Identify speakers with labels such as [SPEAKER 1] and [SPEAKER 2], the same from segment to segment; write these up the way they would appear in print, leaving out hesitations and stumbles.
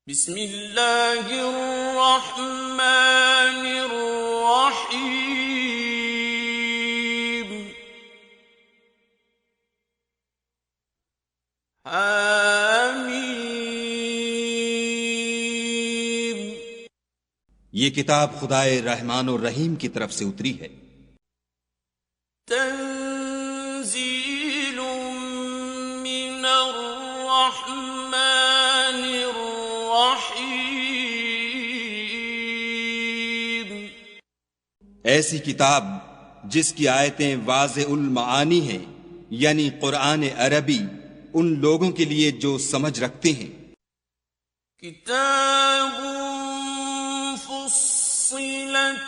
[SPEAKER 1] बिस्मिल्लाहिर्रहमानिर्रहीम। आमीन।
[SPEAKER 2] ये किताब खुदाए रहमान और रहीम की तरफ से उतरी है।
[SPEAKER 1] तंज़ीलुम मिनर्रहमानिर्रहीम।
[SPEAKER 2] ऐसी किताब जिसकी आयतें वाज़ेउल मानी हैं, यानी कुरान अरबी उन लोगों के लिए जो समझ रखते हैं।
[SPEAKER 1] किताबुन फुस्सिलत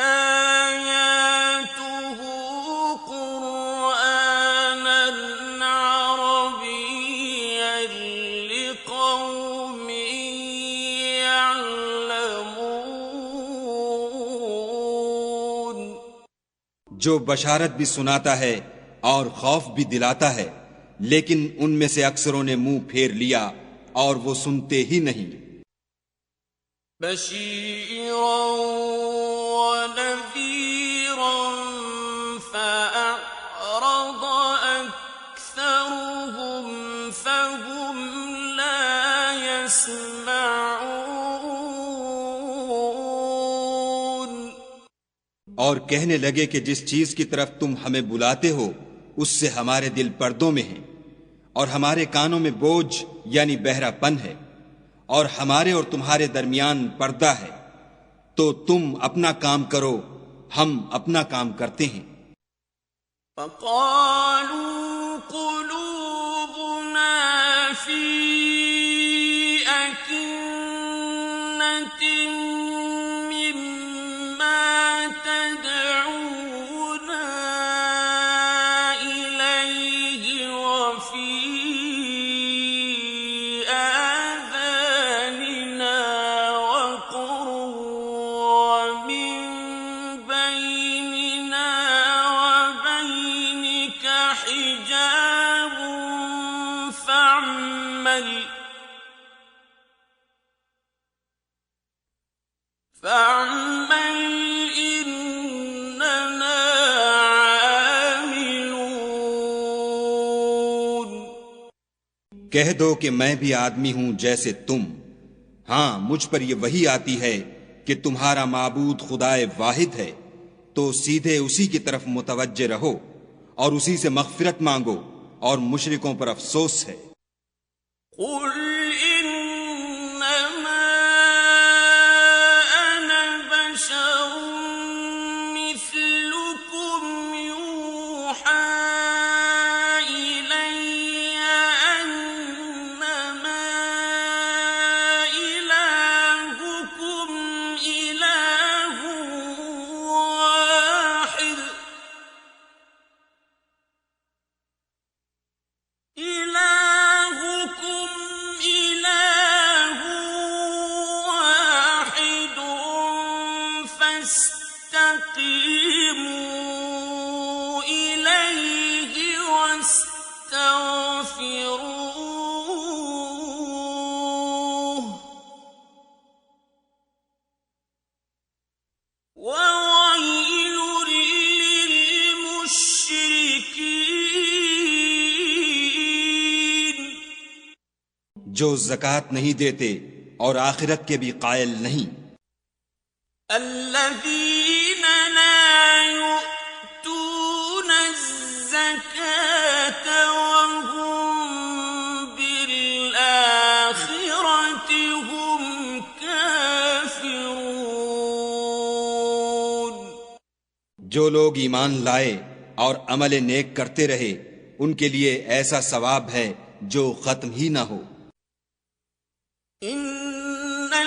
[SPEAKER 1] आयातुहु कुरआनन अरबिय्यन लिक़ौमिन यअलमून।
[SPEAKER 2] जो बशारत भी सुनाता है और खौफ भी दिलाता है, लेकिन उनमें से अक्सरों ने मुंह फेर लिया और वो सुनते ही नहीं।
[SPEAKER 1] बशीरन व नज़ीरन फ़अअरद अक्सरुहुम फ़हुम ला यस्मऊन।
[SPEAKER 2] और कहने लगे कि जिस चीज की तरफ तुम हमें बुलाते हो उससे हमारे दिल पर्दों में हैं, और हमारे कानों में बोझ यानी बहरापन है, और हमारे और तुम्हारे दरमियान पर्दा है। तो तुम अपना काम करो, हम अपना काम करते हैं।
[SPEAKER 1] फ़क़ालू क़ुलूबुना फ़ी अकिन्नतिन मिम्मा तदऊना इलैहि व फ़ी आज़ानिना वक़्रुन व मिन बैनिना व बैनिक हिजाबुन फ़अमल इन्नना आमिलून।
[SPEAKER 2] कह दो कि मैं भी आदमी हूं जैसे तुम। हां, मुझ पर यह वही आती है कि तुम्हारा माबूद खुदाए वाहिद है, तो सीधे उसी की तरफ मुतवज्जे रहो और उसी से मग़फ़िरत मांगो, और मुशरिकों पर अफसोस है।
[SPEAKER 1] कुल इन्नमा अना बशरुम मिस्लुकुम यूहा इलैय अन्नमा इलाहुकुम इलाहुन वाहिद। इलाहुकुम इलाहुन वाहिदुन फस्तक़ीमू इलैहि वस्तग़फ़िरूह ववैलुल लिलमुश्रिकीन।
[SPEAKER 2] जो ज़कात नहीं देते और आखिरत के भी कायल नहीं।
[SPEAKER 1] الذين لا يؤتون الزكاة وهم بالآخرة هم كافرون।
[SPEAKER 2] जो लोग ईमान लाए और अमल नेक करते रहे, उनके लिए ऐसा सवाब है जो खत्म ही ना हो।
[SPEAKER 1] इन्नल्लज़ीन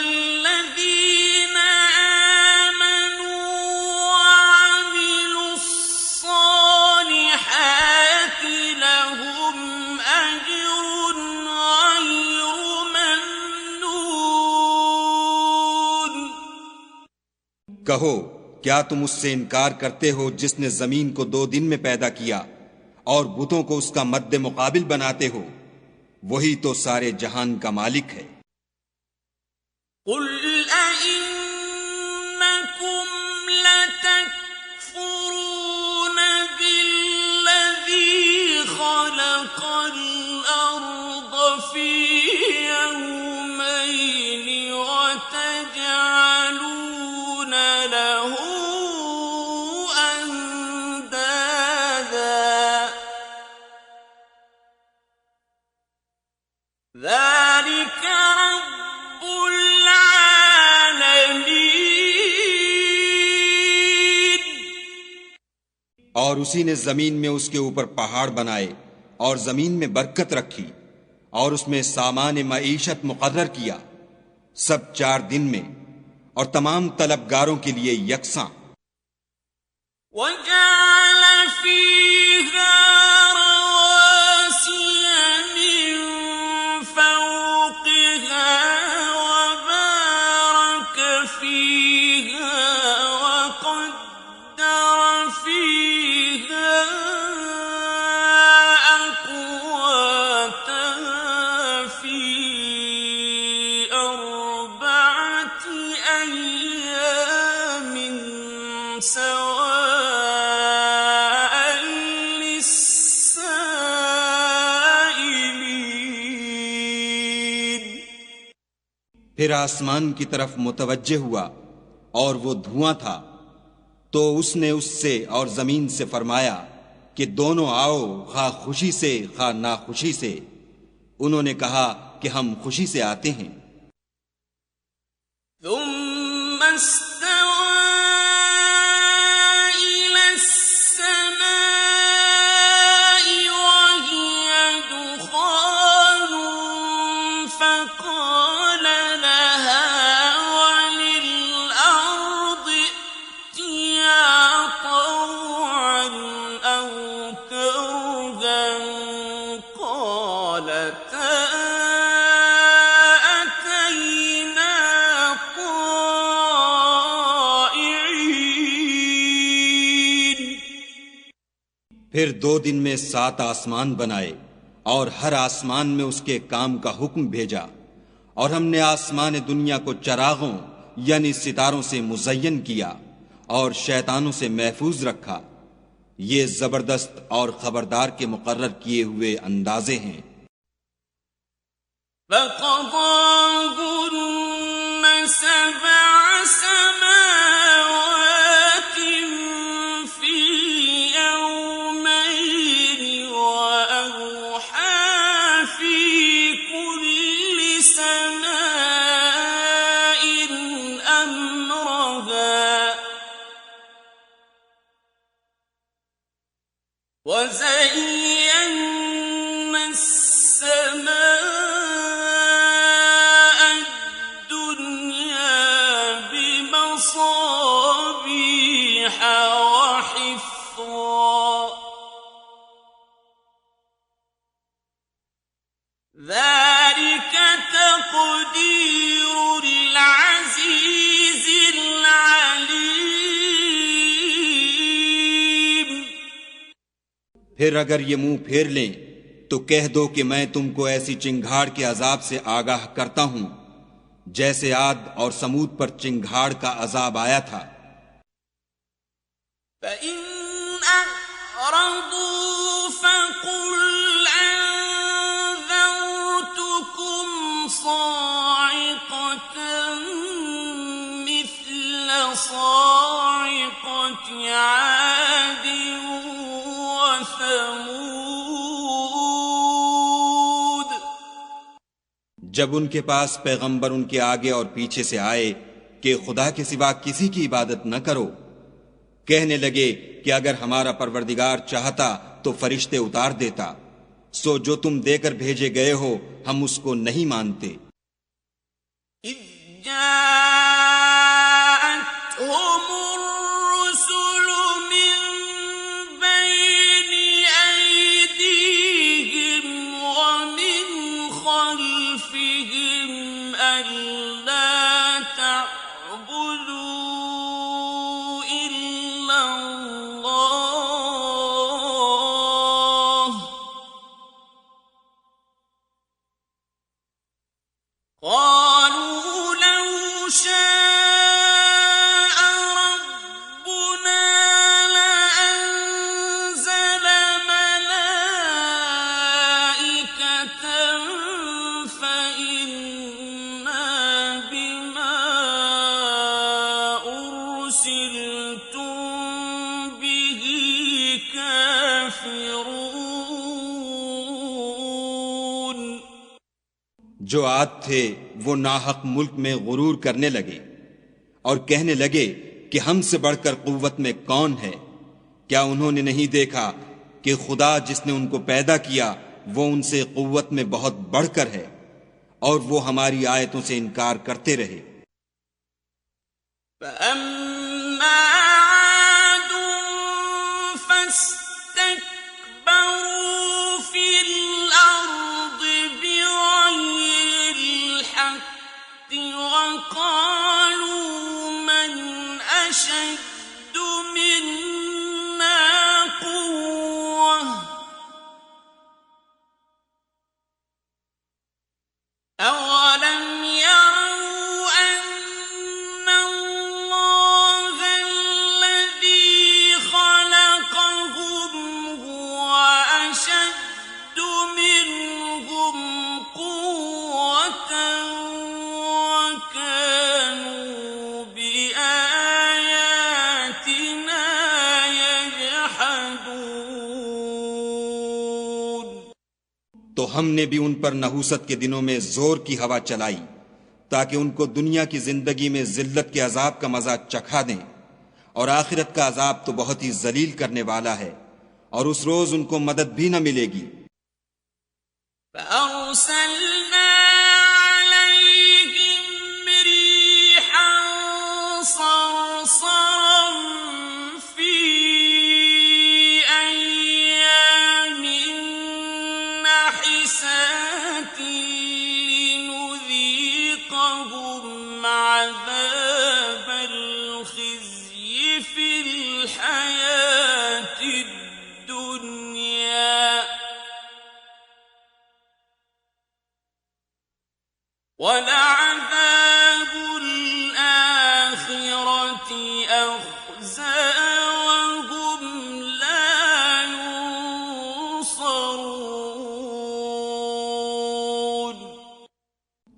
[SPEAKER 1] आमनू वअमिलु स्सालिहाति लहुम अज्रुन गैरु ममनून।
[SPEAKER 2] कहो, क्या तुम उससे इनकार करते हो जिसने जमीन को 2 दिन में पैदा किया और बुतों को उसका मद्दे मुकाबिल बनाते हो? वही तो सारे जहान का मालिक है।
[SPEAKER 1] قل أئنكم لتكفرون بالذي خلق الأرض في يومين وتجعلون له أندادا ذلك رب العالمين।
[SPEAKER 2] और उसी ने जमीन में उसके ऊपर पहाड़ बनाए और जमीन में बरकत रखी और उसमें सामान मईशत मुकर्रर किया, सब 4 दिन में और तमाम तलबगारों के लिए यकसां।
[SPEAKER 1] وجعل فيها رواسي من فوقها وبارك فيها وقدر فيها أقواتها في 4 أيام سواء للسائلين।
[SPEAKER 2] फिर आसमान की तरफ मुतवज्जे हुआ और वो धुआं था, तो उसने उससे और जमीन से फरमाया कि दोनों आओ, खा खुशी से खा नाखुशी से। उन्होंने कहा कि हम खुशी से आते हैं।
[SPEAKER 1] ثم استوى إلى السماء وهي دخان فقال لها وللأرض ائتيا طوعا أو كرها قالتا أتينا طائعين।
[SPEAKER 2] फिर 2 दिन में 7 आसमान बनाए और हर आसमान में उसके काम का हुक्म भेजा, और हमने आसमान दुनिया को चरागों यानी सितारों से मुज़य्यन किया और शैतानों से महफूज रखा। ये जबरदस्त और खबरदार के मुकर्रर किए हुए अंदाजे हैं।
[SPEAKER 1] فقضاهن 7 سماوات في يومين وأوحى في كل سماء أمرها وزينا السماء الدنيا بمصابيح وحفظا ذلك تقدير العزيز العليم।
[SPEAKER 2] फिर अगर ये मुंह फेर लें तो कह दो कि मैं तुमको ऐसी चिंगाड़ के अजाब से आगाह करता हूं जैसे आद और समूद पर चिंगाड़ का अजाब आया था।
[SPEAKER 1] فإن أعرضوا فقل أنذرتكم صاعقة مثل صاعقة عاد وثمود।
[SPEAKER 2] जब उनके पास पैगंबर उनके आगे और पीछे से आए कि खुदा के सिवा किसी की इबादत न करो, कहने लगे कि अगर हमारा परवरदिगार चाहता तो फरिश्ते उतार देता, सो जो तुम देकर भेजे गए हो हम उसको नहीं मानते।
[SPEAKER 1] إذ جاءتهم الرسل من بين أيديهم ومن خلفهم ألا تعبدوا إلا الله قالوا لو أُرْسِلْتُم بِهِ كَافِرُونَ
[SPEAKER 2] जो आद थे वो नाहक मुल्क में गुरूर करने लगे और कहने लगे कि हमसे बढ़कर कुव्वत में कौन है। क्या उन्होंने नहीं देखा कि खुदा जिसने उनको पैदा किया वो उनसे कुव्वत में बहुत बढ़कर है और वो हमारी आयतों से इनकार करते रहे।
[SPEAKER 1] فَأَمَّا عَادٌ فَاسْتَكْبَرُوا فِي الْأَرْضِ بِغَيْرِ الْحَقِّ وَقَالُوا مَنْ أَشَدُّ مِنَّا قُوَّةً أَوَلَمْ يَرَوْا أَنَّ اللَّهَ الَّذِي خَلَقَهُمْ هُوَ أَشَدُّ مِنْهُمْ قُوَّةً وَكَانُوا بِآيَاتِنَا يَجْحَدُونَ
[SPEAKER 2] तो हमने भी उन पर नहूसत के दिनों में जोर की हवा चलाई ताकि उनको दुनिया की जिंदगी में जिल्लत के अजाब का मजा चखा दें, और आखिरत का अजाब तो बहुत ही जलील करने वाला है और उस रोज उनको मदद भी न मिलेगी।
[SPEAKER 1] فَأَرْسَلْنَا عَلَيْهِمْ رِيحًا صَرْصَرًا فِي أَيَّامٍ نَحِسَاتٍ لِنُذِيقَهُمْ عَذَابَ الْخِزْيِ فِي الْحَيَاةِ الدُّنْيَا وَلَعَذَابُ الْآخِرَةِ أَخْزَىٰ وَهُمْ لَا يُنصَرُونَ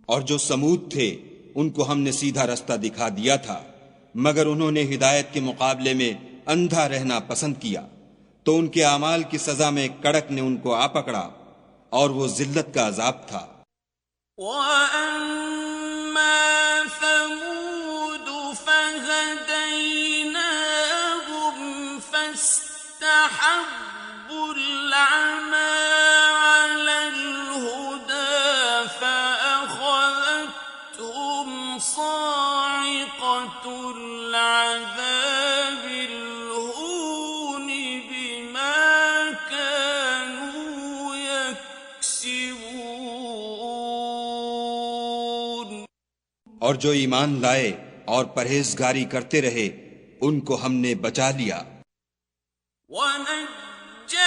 [SPEAKER 2] और जो समूद थे उनको हमने सीधा रास्ता दिखा दिया था, मगर उन्होंने हिदायत के मुकाबले में अंधा रहना पसंद किया, तो उनके अमाल की सजा में कड़क ने उनको आ पकड़ा और वो जिल्लत का अजाब था।
[SPEAKER 1] وَأَمَّا ثَمُودُ فَهَدَيْنَاهُمْ فَاسْتَحَبُّوا الْعَمَىٰ عَلَى الْهُدَىٰ فَأَخَذَتْهُمْ صَاعِقَةُ الْعَذَابِ الْهُونِ بِمَا كَانُوا يَكْسِبُونَ
[SPEAKER 2] और जो ईमान लाए और परहेजगारी करते रहे उनको हमने बचा लिया।
[SPEAKER 1] وَنَجَّيْنَا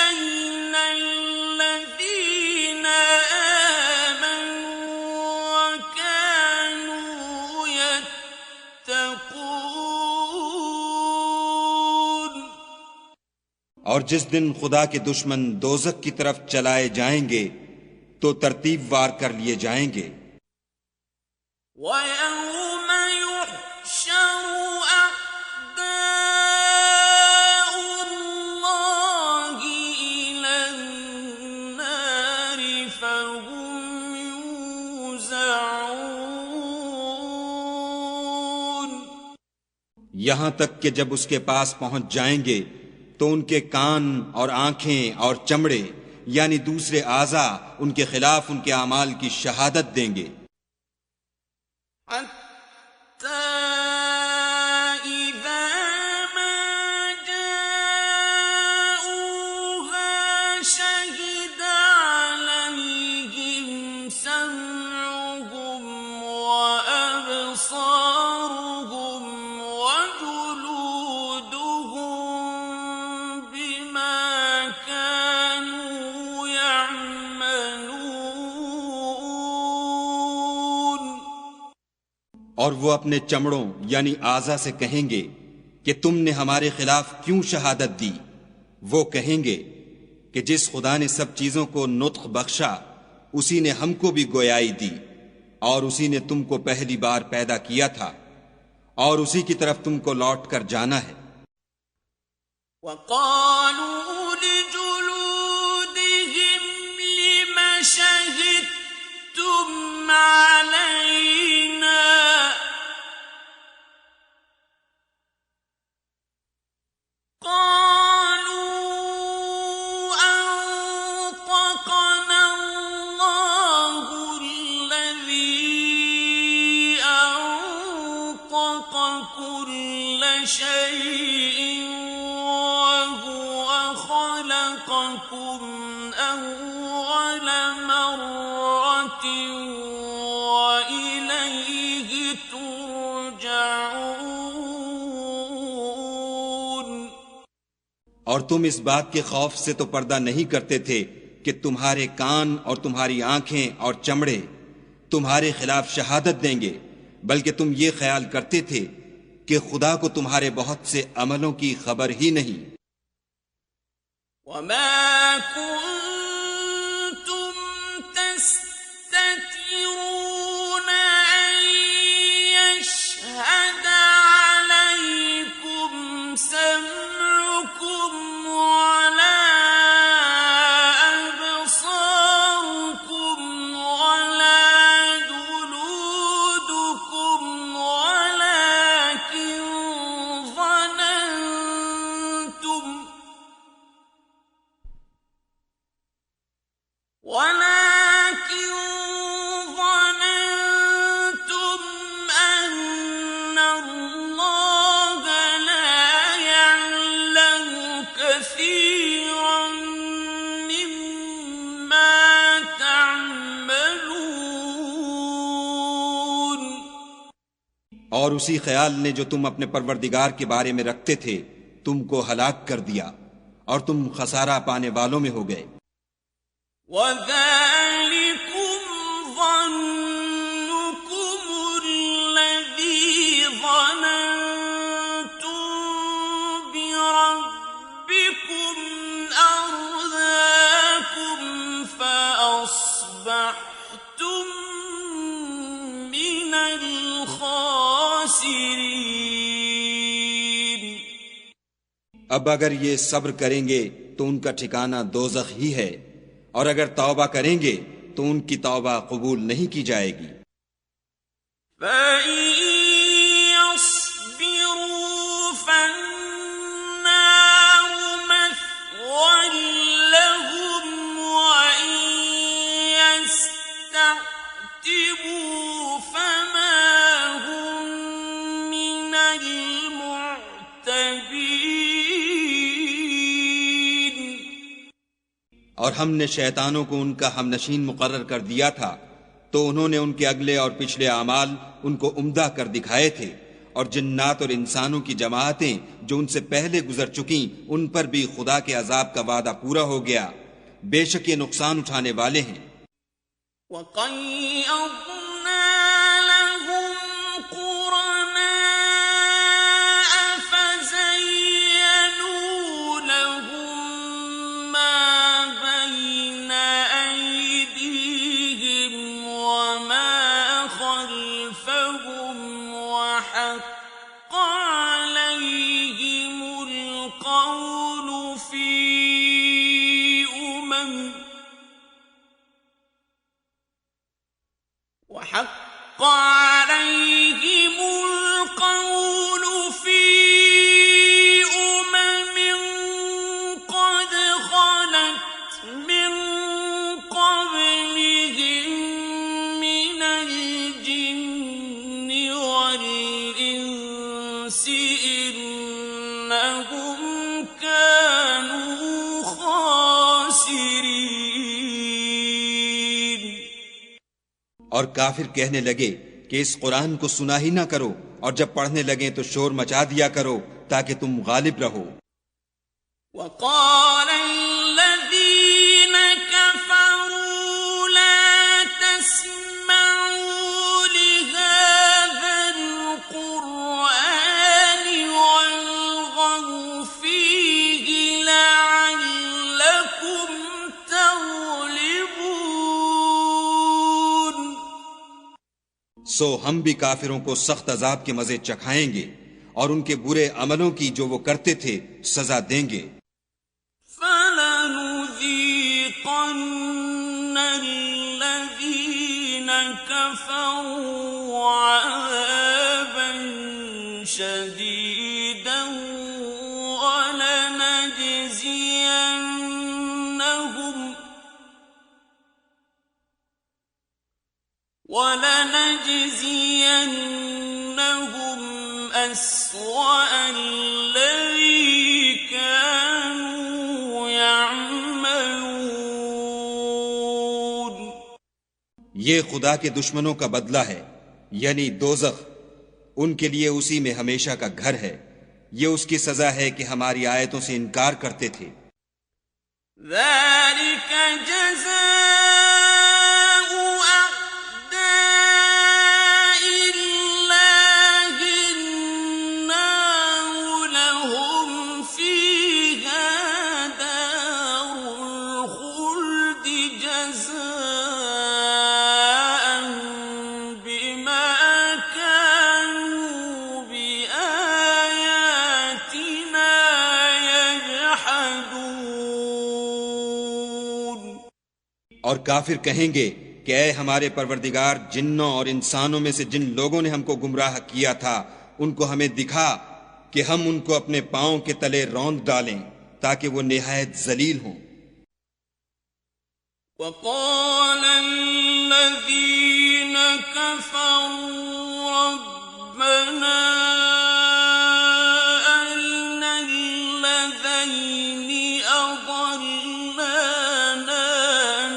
[SPEAKER 1] الَّذِينَ آمَنُوا وَكَانُوا يَتَّقُونَ
[SPEAKER 2] और जिस दिन खुदा के दुश्मन दोजख की तरफ चलाए जाएंगे तो तरतीबवार कर लिए जाएंगे।
[SPEAKER 1] وَيَوْمَ يُحْشَرُ أَعْدَاءُ اللَّهِ إِلَى النَّارِ فَهُمْ يُوزَعُونَ
[SPEAKER 2] यहां तक कि जब उसके पास पहुंच जाएंगे तो उनके कान और आंखें और चमड़े यानी दूसरे आज़ा उनके खिलाफ उनके अमाल की शहादत देंगे।
[SPEAKER 1] حَتَّى إِذَا مَا جَاءُوهَا شَهِدَ عَلَيْهِمْ سَمْعُهُمْ وَأَبْصَارُهُمْ وَجُلُودُهُم بِمَا كَانُوا يَعْمَلُونَ
[SPEAKER 2] और वो अपने चमड़ों यानी आज़ा से कहेंगे कि तुमने हमारे खिलाफ क्यों शहादत दी। वो कहेंगे कि जिस खुदा ने सब चीजों को नुत्ख बख्शा उसी ने हमको भी गोयाई दी और उसी ने तुमको पहली बार पैदा किया था और उसी की तरफ तुमको लौट कर जाना है।
[SPEAKER 1] وقالوا لجلودهم لم شهدتم علينا قالوا أنطقنا الله الذي أنطق كل شيء وهو خلقكم أول مرة وإليه ترجعون।
[SPEAKER 2] और तुम इस बात के खौफ से तो पर्दा नहीं करते थे कि तुम्हारे कान और तुम्हारी आंखें और चमड़े तुम्हारे खिलाफ शहादत देंगे, बल्कि तुम ये ख्याल करते थे कि खुदा को तुम्हारे बहुत से अमलों की खबर ही नहीं।
[SPEAKER 1] وما كنتم تستترون أن يشهد عليكم سمعكم ولا أبصاركم ولا جلودكم ولكن ظننتم أن الله لا يعلم كثيرا مما تعملون।
[SPEAKER 2] और उसी ख्याल ने जो तुम अपने परवरदिगार के बारे में रखते थे तुमको हलाक कर दिया और तुम खसारा पाने वालों में हो गए।
[SPEAKER 1] وذلكم ظنكم الذي ظننتم بربكم أرداكم فأصبحتم من الخاسرين।
[SPEAKER 2] अब अगर ये सब्र करेंगे तो उनका ठिकाना दोज़ख ही है, और अगर तौबा करेंगे तो उनकी तौबा कबूल नहीं की जाएगी।
[SPEAKER 1] فإن يصبروا فالنار مثوى لهم وإن يستعتبوا فما هم من المعتبين।
[SPEAKER 2] और हमने शैतानों को उनका हमनशीन मुकर्रर कर दिया था, तो उन्होंने उनके अगले और पिछले अमाल उनको उम्दा कर दिखाए थे, और जिन्नात और इंसानों की जमाअतें जो उनसे पहले गुजर चुकी उन पर भी खुदा के अजाब का वादा पूरा हो गया। बेशक ये नुकसान उठाने वाले हैं।
[SPEAKER 1] وَقَيَّضْنَا لَهُمْ قُرَنَاءَ فَزَيَّنُوا لَهُم مَّا بَيْنَ أَيْدِيهِمْ وَمَا خَلْفَهُمْ وَحَقَّ عَلَيْهِمُ الْقَوْلُ فِي أمم قد خلت من قبلهم من الجن والإنس إنهم كانوا خاسرين।
[SPEAKER 2] और काफिर कहने लगे कि इस कुरान को सुना ही ना करो, और जब पढ़ने लगे तो शोर मचा दिया करो ताकि तुम गालिब रहो।
[SPEAKER 1] وقال الذين كفروا لا تسمعوا لهذا القرآن والغوا فيه لعلكم تغلبون।
[SPEAKER 2] सो हम भी काफिरों को सख्त अजाब के मजे चखाएंगे और उनके बुरे अमलों की जो वो करते थे सजा देंगे।
[SPEAKER 1] فَلَنُذِيقَنَّ الَّذِينَ كَفَرُوا عَذَابًا شَدِيدًا وَلَنَجْزِيَنَّهُمْ أَسْوَأَ الَّذِي كَانُوا يَعْمَلُونَ।
[SPEAKER 2] ये खुदा के दुश्मनों का बदला है, यानी दोज़ख। उनके लिए उसी में हमेशा का घर है। ये उसकी सजा है कि हमारी आयतों से इनकार करते थे।
[SPEAKER 1] ذَلِكَ جَزَاءُ
[SPEAKER 2] और काफिर कहेंगे कि ऐ हमारे परवरदिगार, जिन्नों और इंसानों में से जिन लोगों ने हमको गुमराह किया था उनको हमें दिखा कि हम उनको अपने पांव के तले रौंद डालें ताकि वो निहायत जलील हों।
[SPEAKER 1] وَقَالَ الَّذِينَ كَفَرُوا رَبَّنَا أَرِنَا الَّذَيْنِ أَضَلَّانَا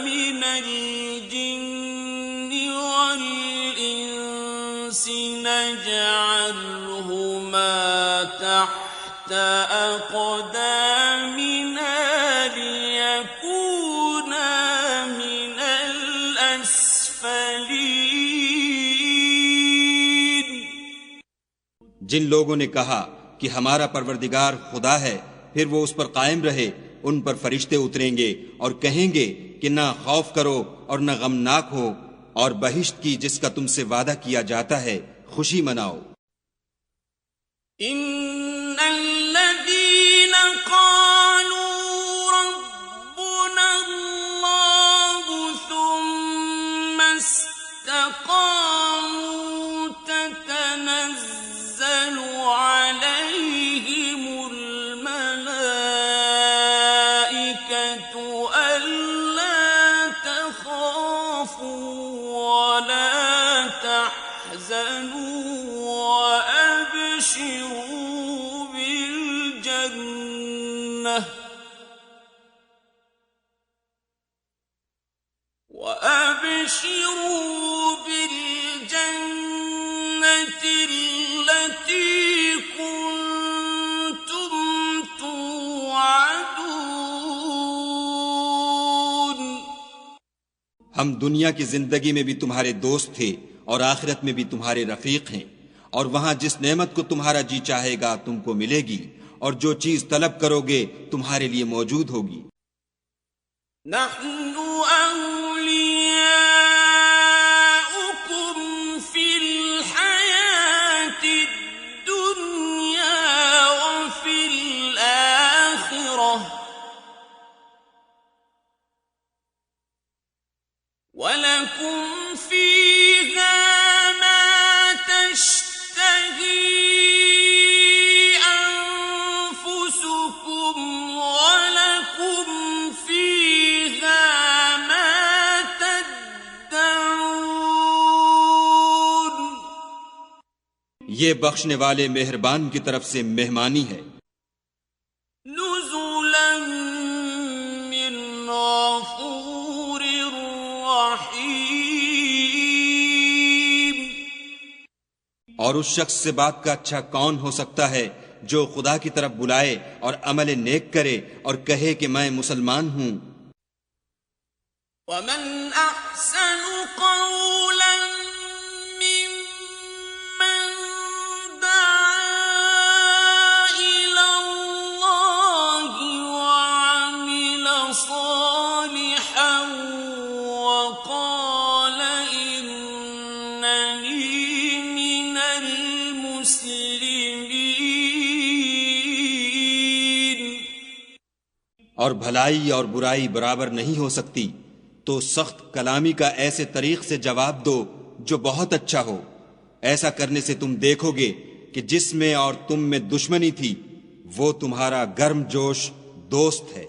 [SPEAKER 1] مِنَ الْجِنِّ وَالْإِنسِ نَجْعَلْهُمَا تَحْتَ أَقْدَامِنَا لِيَكُونَا مِنَ الْأَسْفَلِينَ।
[SPEAKER 2] जिन लोगों ने कहा कि हमारा परवरदिगार खुदा है, फिर वो उस पर कायम रहे, उन पर फरिश्ते उतरेंगे और कहेंगे कि ना खौफ करो और न गमनाक हो, और बहिश्त की जिसका तुमसे वादा किया जाता है खुशी मनाओ।
[SPEAKER 1] इन्नल्लज़ीन क़ालू रब्बुना अल्लाहु सुम्मा इस्तक़ामू ततनज़्ज़लु अलैहिमुल मलाइकतु अल्ला तख़ाफू वला तहज़नू وأبشروا بالجنة التي كنتم توعدون।
[SPEAKER 2] हम दुनिया की जिंदगी में भी तुम्हारे दोस्त थे और आखिरत में भी तुम्हारे रफीक हैं, और वहां जिस नेमत को तुम्हारा जी चाहेगा तुमको मिलेगी, और जो चीज तलब करोगे तुम्हारे लिए मौजूद होगी।
[SPEAKER 1] नहनु औलियाउकुम फिल हयातिद दुनिया व फिल आखिरह वलकुम फीहा मा तश्तही أنفسكم ولكم فيها ما تدعون।
[SPEAKER 2] ये बख्शने वाले मेहरबान की तरफ से मेहमानी है।
[SPEAKER 1] नुज़ुलन मिन गफूरिर रहीम।
[SPEAKER 2] और उस शख्स से बात का अच्छा कौन हो सकता है जो खुदा की तरफ बुलाए और अमल नेक करे और कहे कि मैं मुसलमान हूं।
[SPEAKER 1] वमन अहसनु क़ौलन मिम्मन दआ इलल्लाहि व अमिल सालिहन व क़ाल इन्ननी
[SPEAKER 2] और भलाई और बुराई बराबर नहीं हो सकती, तो सख्त कलामी का ऐसे तरीक से जवाब दो जो बहुत अच्छा हो। ऐसा करने से तुम देखोगे कि जिसमें और तुम में दुश्मनी थी वो तुम्हारा गर्मजोश दोस्त है।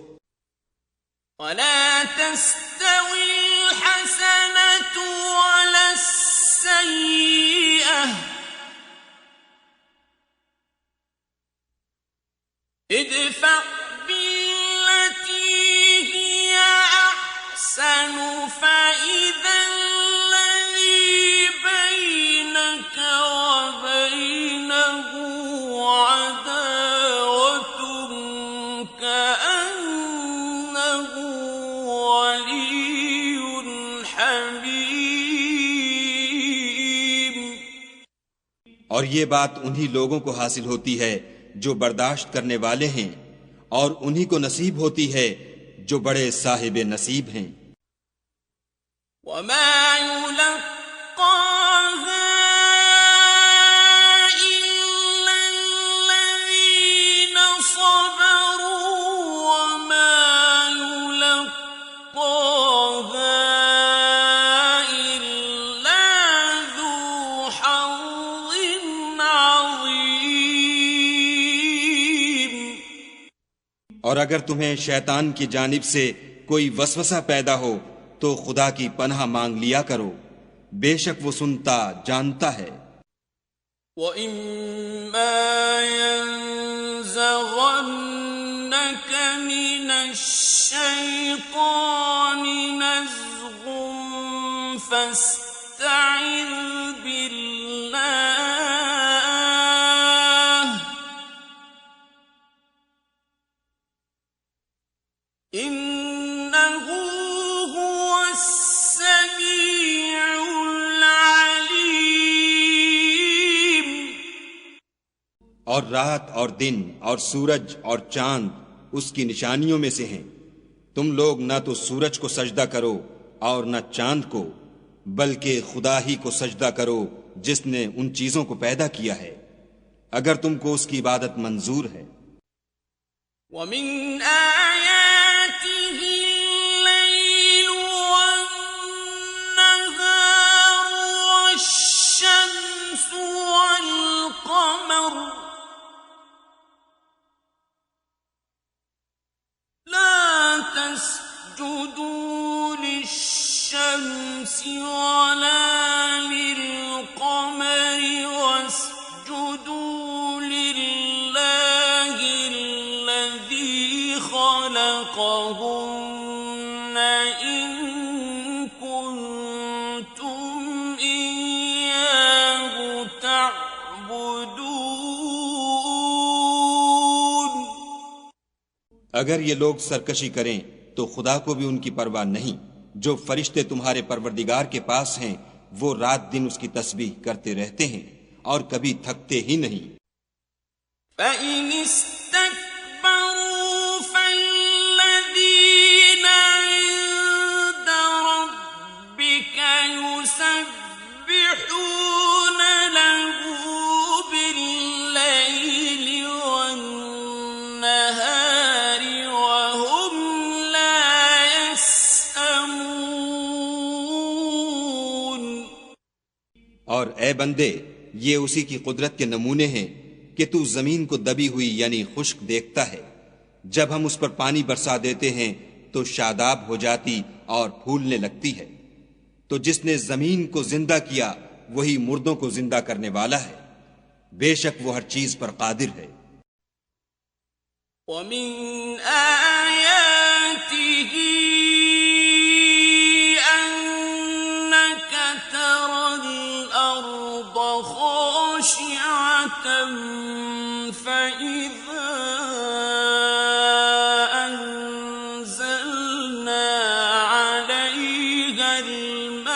[SPEAKER 1] वला तस्तविल हसनतु वला सय्यिअह इदफअ बिल्लती हिय अहसनु फइज़ा अल्लज़ी बैनक व बैनहु अदावतुन कअन्नहु वलियुन हमीम।
[SPEAKER 2] और ये बात उन्हीं लोगों को हासिल होती है जो बर्दाश्त करने वाले हैं, और उन्हीं को नसीब होती है जो बड़े साहिब नसीब हैं।
[SPEAKER 1] वमा युलक्काहा इल्ला अल्लज़ीना सबरू वमा युलक्काहा इल्ला ज़ू हज़्ज़िन अज़ीम।
[SPEAKER 2] और अगर तुम्हें शैतान की जानिब से कोई वसवसा पैदा हो तो खुदा की पनाह मांग लिया करो, बेशक वो सुनता जानता है।
[SPEAKER 1] वइम्मा यंज़गन्नक मिनश शैतानि नज़गुन फस्तइज़ बिल्लाह इन्नहु हुवस समीउल अलीम।
[SPEAKER 2] और रात और दिन और सूरज और चांद उसकी निशानियों में से हैं। तुम लोग न तो सूरज को सजदा करो और न चांद को, बल्कि खुदा ही को सजदा करो जिसने उन चीजों को पैदा किया है, अगर तुमको उसकी इबादत मंजूर है।
[SPEAKER 1] वमिन आयातिहि अल-लैलु वन-नहारु वश-शम्सु वल-क़मर ला तस्जुदू लिश-शम्सि वला लिल-क़मरि वस्जुदू लिल्लाहि الذي خلقهن إن كنتم إياه تعبدون।
[SPEAKER 2] अगर ये लोग सरकशी करें तो खुदा को भी उनकी परवाह नहीं। जो फरिश्ते तुम्हारे परवरदिगार के पास हैं वो रात दिन उसकी तस्बीह करते रहते हैं और कभी थकते ही नहीं।
[SPEAKER 1] فإن استكبروا فالذين عند ربك يسبحون له بالليل والنهار وهم لا يسأمون।
[SPEAKER 2] और ए बंदे, ये उसी की कुदरत के नमूने हैं कि तू जमीन को दबी हुई यानी खुश्क देखता है। जब हम उस पर पानी बरसा देते हैं तो शादाब हो जाती और फूलने लगती है। तो जिसने जमीन को जिंदा किया वही मुर्दों को जिंदा करने वाला है। बेशक वो हर चीज पर कादिर है।
[SPEAKER 1] ومن آياته أنك ترى الأرض خاشعة فإذا أنزلنا عليها الماء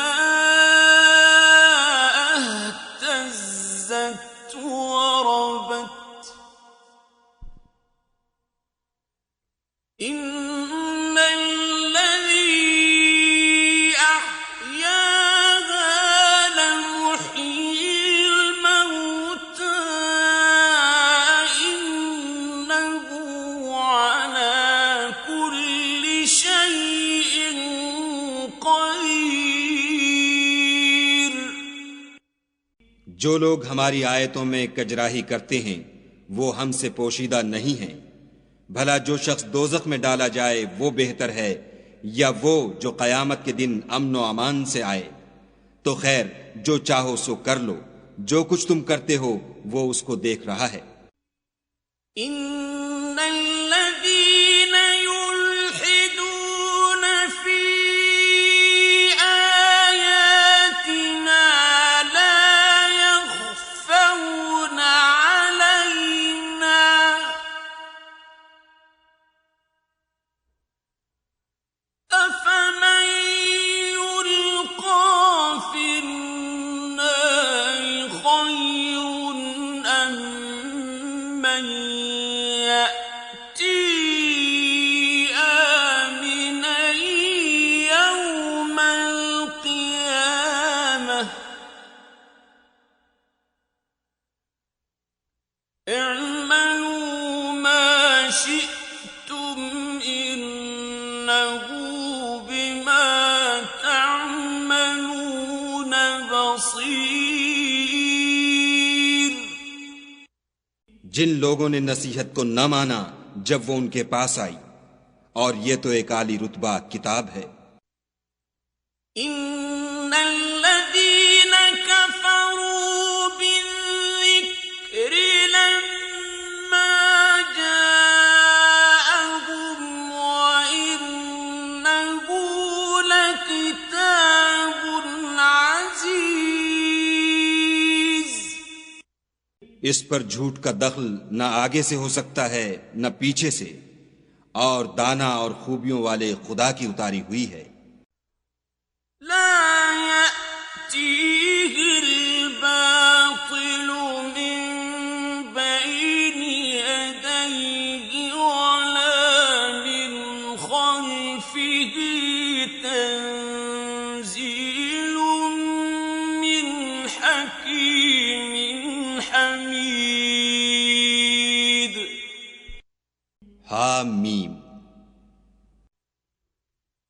[SPEAKER 1] اهتزت وربت إن الذي أحياها لمحيي الموتى إنه على كل
[SPEAKER 2] जो लोग हमारी आयतों में कजराही करते हैं वो हमसे पोशीदा नहीं हैं। भला जो शख्स दोज़ख में डाला जाए वो बेहतर है या वो जो क़यामत के दिन अमन व अमान से आए। तो खैर जो चाहो सो कर लो, जो कुछ तुम करते हो वो उसको देख रहा है। जिन लोगों ने नसीहत को न माना जब वो उनके पास आई, और ये तो एक आली रुतबा किताब है। इस पर झूठ का दखल न आगे से हो सकता है न पीछे से, और दाना और खूबियों वाले खुदा की उतारी हुई है। हामीम।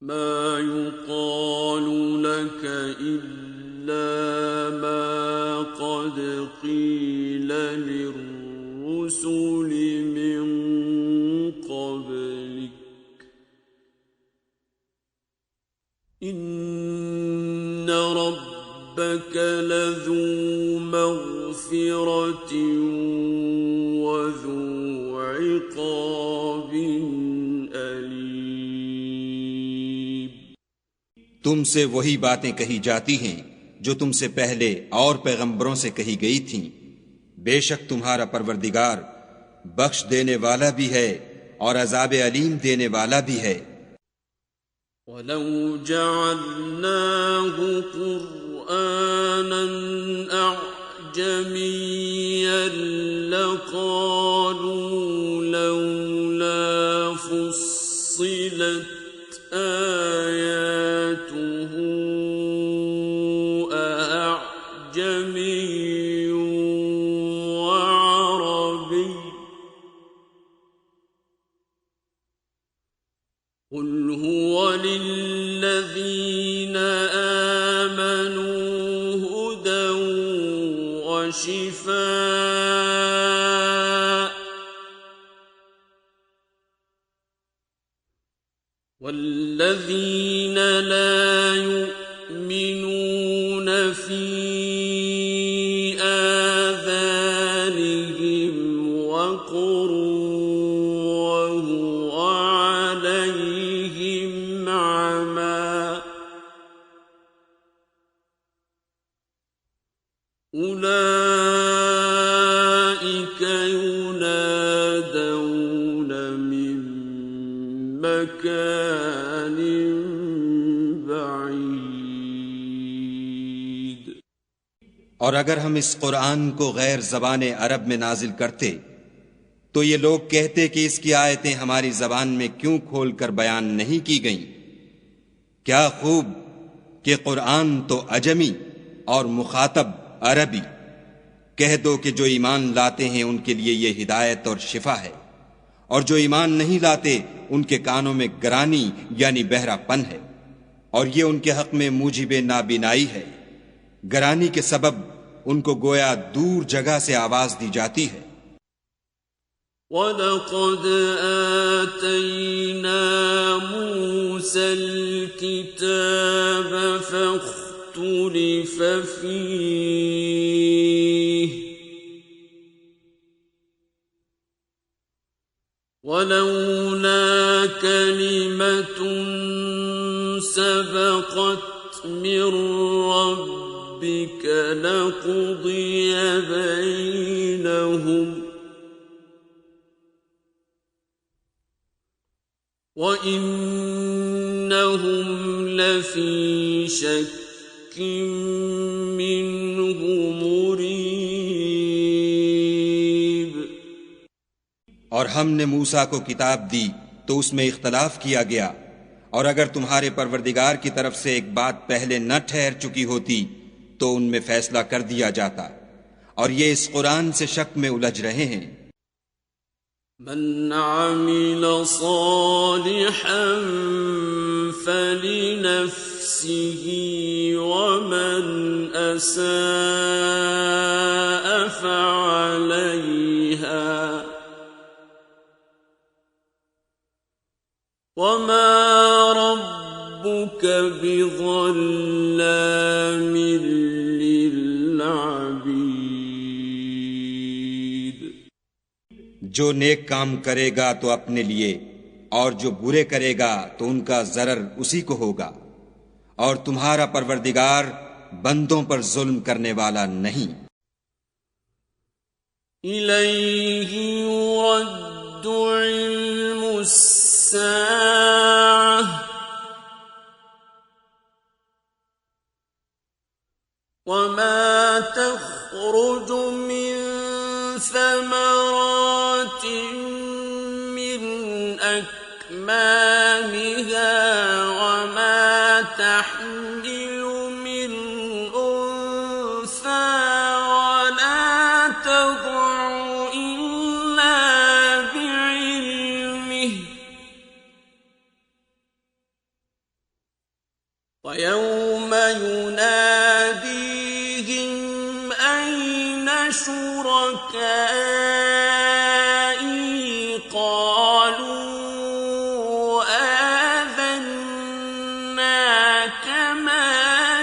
[SPEAKER 1] मा युक़ालु लक इल्ला मा क़द क़ील लिर्रुसुलि मिन क़ब्लिक इन्न रब्बक लज़ू मग़फ़िरतिन व ज़ू इक़ाबिन अलीम।
[SPEAKER 2] तुमसे वही बातें कही जाती हैं जो तुमसे पहले और पैगंबरों से कही गई थीं। बेशक तुम्हारा परवरदिगार बख्श देने वाला भी है और अज़ाब अलीम देने वाला भी है।
[SPEAKER 1] वलौ जअलनाहु क़ुरआनन अअजमिय्यन लक़ालू लौला फुस्सिलत आयातुहु अअजमिय्युन व अरबिय्युन क़ुल हुव लिल्लज़ीन आमनू हुदन व शिफ़ाअ वल्लज़ीन ला युमिनून फ़ी आज़ानिहिम वक़्रुन व हुव अलैहिम अमा उलाइक युनादौन मिन मकानिन बईद।
[SPEAKER 2] और अगर हम इस कुरान को गैर ज़बान अरब में नाजिल करते तो ये लोग कहते कि इसकी आयतें हमारी ज़बान में क्यों खोल कर बयान नहीं की गईं। क्या खूब कि कुरान तो अजमी और मुखातब अरबी। कह दो कि जो ईमान लाते हैं उनके लिए ये हिदायत और शिफा है, और जो ईमान नहीं लाते उनके कानों में गरानी यानी बहरापन है, और ये उनके हक में मूजिब नाबिनाई है। गरानी के सबब उनको गोया दूर जगह से आवाज दी जाती है।
[SPEAKER 1] वलक़द आतैना मूसा अल-किताब फ़ख्तुलिफ़ फ़ीह वलौला कलिमतुन सबक़त मिन रब्बिक लक़ुदिय बैनहुम वइन्नहुम लफ़ी शक्किन मिन्हु मुरीब।
[SPEAKER 2] और हमने मूसा को किताब दी तो उसमें इख्तलाफ किया गया, और अगर तुम्हारे परवरदिगार की तरफ से एक बात पहले न ठहर चुकी होती तो उनमें फैसला कर दिया जाता, और ये इस कुरान से शक में उलझ रहे हैं।
[SPEAKER 1] मन आमिल सालिहन फलिनफ्सिही वमन असाअ फअलैहा वमा रब्बुक बिज़ल्लामिन लिल्अबीद।
[SPEAKER 2] जो नेक काम करेगा तो अपने लिए, और जो बुरे करेगा तो उनका ज़रर उसी को होगा, और तुम्हारा परवरदिगार बंदों पर जुल्म करने वाला नहीं।
[SPEAKER 1] इलैहि युरद्दु इल्मुस्साअह वमा तख़रुजु मिन समरातिन मिन अक्मामिहा वमा तहमिलु मिन उन्सा वला तदउ इल्ला बिइल्मिहि वयौम युनादीहिम अय्न शुरकाई क़ालू आज़न्नाक मा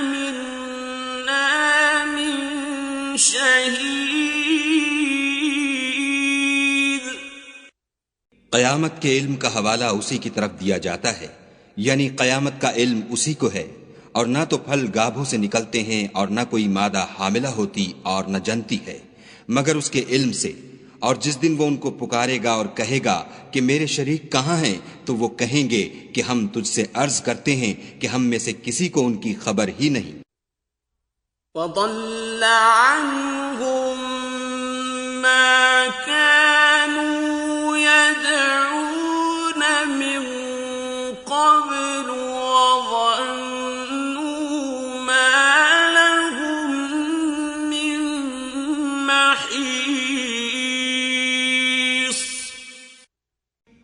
[SPEAKER 1] मिन्ना मिन शहीद।
[SPEAKER 2] क़यामत के इल्म का हवाला उसी की तरफ दिया जाता है, यानी क़यामत का इल्म उसी को है, और ना तो फल गाभों से निकलते हैं और ना कोई मादा हामिला होती और न जनती है, मगर उसके इल्म से। और जिस दिन वो उनको पुकारेगा और कहेगा कि मेरे शरीक कहाँ हैं, तो वो कहेंगे कि हम तुझसे अर्ज करते हैं कि हम में से किसी को उनकी खबर ही नहीं।
[SPEAKER 1] वضل عنهم ما كانوا يدعون من قبل وظنوا ما لهم من محيص।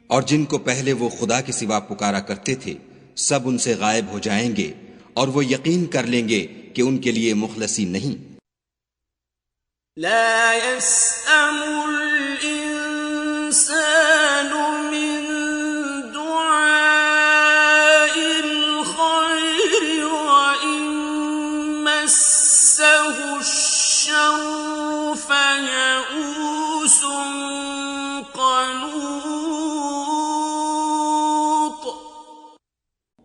[SPEAKER 2] और जिनको पहले वो खुदा के सिवा पुकारा करते थे, सब उनसे गायब हो जाएंगे, और वो यकीन कर लेंगे कि उनके लिए मुखलसी नहीं।
[SPEAKER 1] ला यस्अमुल इंसानु मिन दुआइल खैरि व इन मस्सहुश्शर्रु फयऊसुन क़नूत।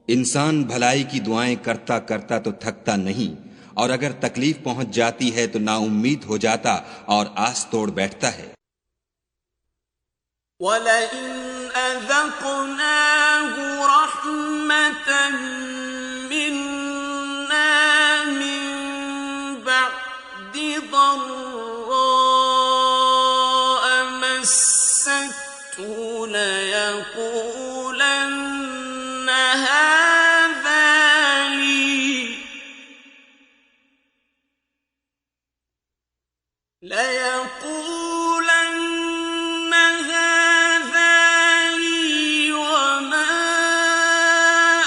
[SPEAKER 2] इंसान भलाई की दुआएं करता करता तो थकता नहीं, और अगर तकलीफ पहुंच जाती है तो नाउम्मीद हो जाता और आस तोड़ बैठता है।
[SPEAKER 1] वलइन अज़क़नाहु रहमतन मिन्ना मिन बअदि ضراء मस्सतहु लयक़ूलन हाज़ा ली ليقولن هذا لي وما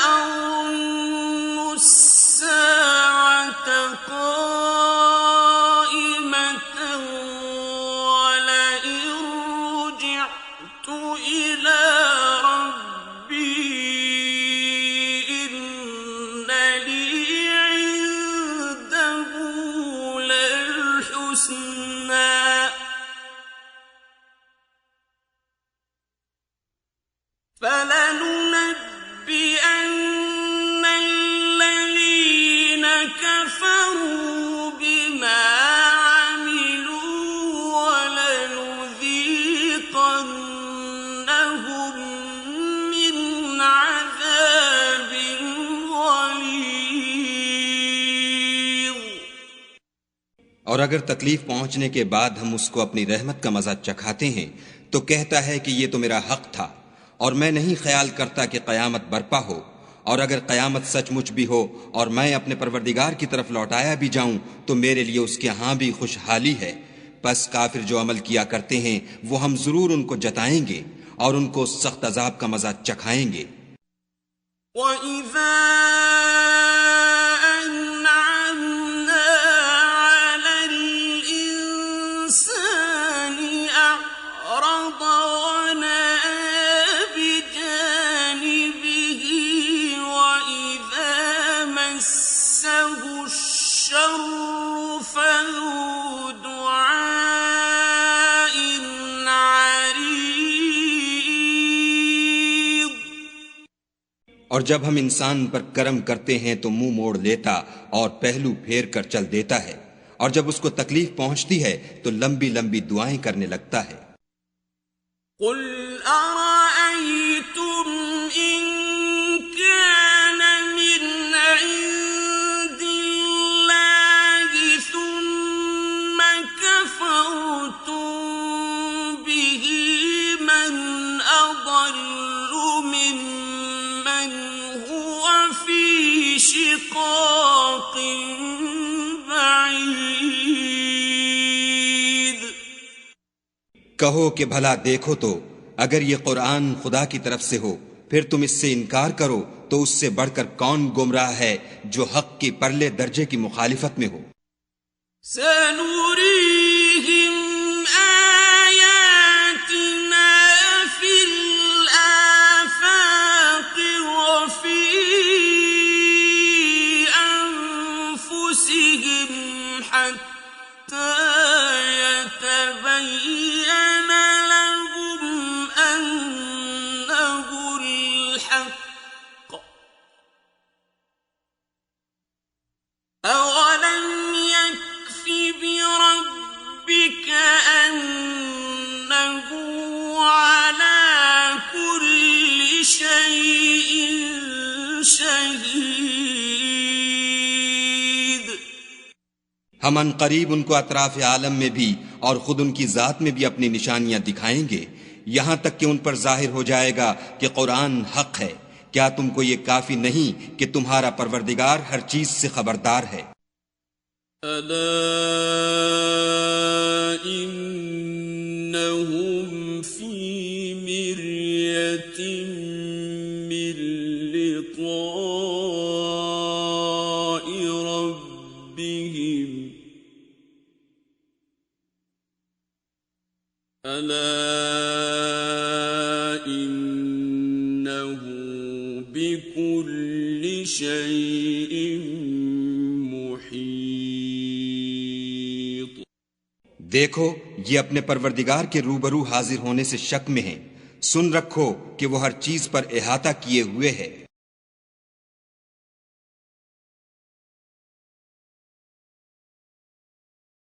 [SPEAKER 1] أظن الساعة قائمة إلى ربي إن لي عنده للحسنى فلننبئن الذين كفروا بما عملوا ولنذيقنهم من عذاب غليظ।
[SPEAKER 2] और अगर तकलीफ पहुंचने के बाद हम उसको अपनी रहमत का मजा चखाते हैं तो कहता है कि ये तो मेरा हक था और मैं नहीं ख्याल करता कि कयामत बरपा हो। और अगर कयामत सचमुच भी हो और मैं अपने परवरदिगार की तरफ लौटाया भी जाऊं तो मेरे लिए उसके यहाँ भी खुशहाली है। बस काफिर जो अमल किया करते हैं वो हम जरूर उनको जताएंगे और उनको सख्त अजाब का मजा चखाएंगे। और जब हम इंसान पर करम करते हैं तो मुंह मोड़ लेता और पहलू फेर कर चल देता है, और जब उसको तकलीफ पहुंचती है तो लंबी लंबी दुआएं करने लगता है। कहो कि भला देखो तो अगर ये कुरान खुदा की तरफ से हो फिर तुम इससे इनकार करो तो उससे बढ़कर कौन गुमराह है जो हक की परले दर्जे की मुखालिफत में हो। हम अनकरीब उनको अतराफ आलम में भी और खुद उनकी जात में भी अपनी निशानियां दिखाएंगे, यहां तक कि उन पर जाहिर हो जाएगा कि कुरान हक है। क्या तुमको ये काफी नहीं कि तुम्हारा परवरदिगार हर चीज से खबरदार है।
[SPEAKER 1] अला इन्नहुम फी मिर्यतिन मिन लिक़ाइ रब्बिहिम अला इन्नहु बिकुल्लि शैइन मुहीत।
[SPEAKER 2] देखो ये अपने परवरदिगार के रूबरू हाजिर होने से शक में हैं। सुन रखो कि वो हर चीज पर इहाता किए हुए है।